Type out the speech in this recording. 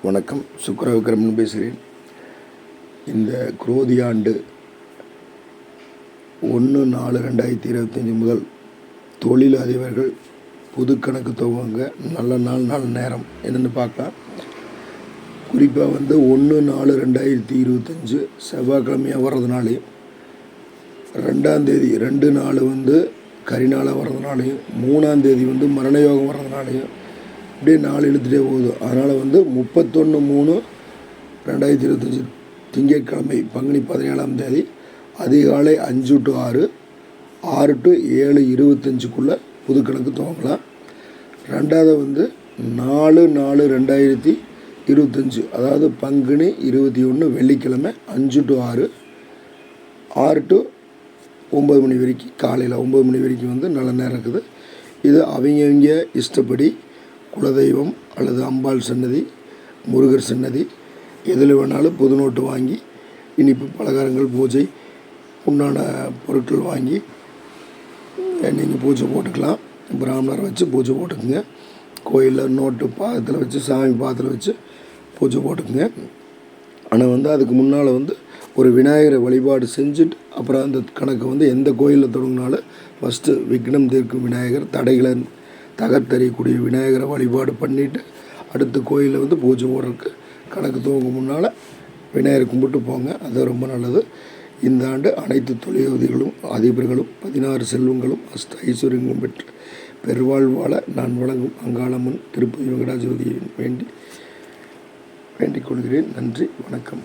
வணக்கம். சுக்கிரவிக்ரமன் பேசுகிறேன். இந்த குரோதி ஆண்டு 1/4/2025 முதல் தொழில் அதிபர்கள் புது கணக்கு துவங்க நல்ல நாள் நல்ல நேரம் என்னென்னு பார்க்கலாம். குறிப்பாக 1/4/2025 செவ்வாய்க்கிழமையாக வர்றதுனாலையும் 2ஆம் தேதி 2/4 கரிநாளாக வர்றதுனாலையும் 3ஆம் தேதி மரண யோகம் வர்றதுனாலையும் அப்படியே நாள் இழுத்துட்டே போகுது. அதனால் 31/3/2025 திங்கட்கிழமை பங்குனி 17ஆம் தேதி அதிகாலை 5 to 6, 6 to 7:25 புது கணக்கு துவங்கலாம். ரெண்டாவது 4/4/2025 அதாவது பங்குனி 21 வெள்ளிக்கிழமை 5 to 6, 6 to 9 மணி வரைக்கும், காலையில் 9 மணி வரைக்கும் நல்ல நேரம் இருக்குது. இது அவங்க இஷ்டப்படி குலதெய்வம் அல்லது அம்பாள் சன்னதி, முருகர் சன்னதி எதில் வேணாலும் புது நோட்டு வாங்கி இனிப்பு பலகாரங்கள் பூஜை உண்டான பொருட்கள் வாங்கி நீங்கள் பூஜை போட்டுக்கலாம். பிராமணரை வச்சு பூஜை போட்டுக்குங்க. கோயிலில் நோட்டு பாதத்தில் வச்சு, சாமி பாதத்தில் வச்சு பூஜை போட்டுக்குங்க. ஆனால் அதுக்கு முன்னால் ஒரு விநாயகரை வழிபாடு செஞ்சுட்டு அப்புறம் அந்த கணக்கு எந்த கோயிலில் தொடங்கினாலும் ஃபஸ்ட்டு விக்னம் தீர்க்கும் விநாயகர், தடைகளை தகர்த்தறியக்கூடிய விநாயகரை வழிபாடு பண்ணிவிட்டு அடுத்த கோயிலில் பூஜை போடுறதுக்கு கணக்கு துவங்க முன்னால் விநாயகரை கும்பிட்டு போங்க. அது ரொம்ப நல்லது. இந்த ஆண்டு அனைத்து தொழிலதிபர்களும் அதிபர்களும் 16 செல்வங்களும் ஐஸ்வர்யங்களும் பெற்று பெருவாழ்வாழ நான் வழங்கும் அங்காளம்மன் திருப்பதி வெங்கடாஜோதியை வேண்டிக் கொள்கிறேன். நன்றி, வணக்கம்.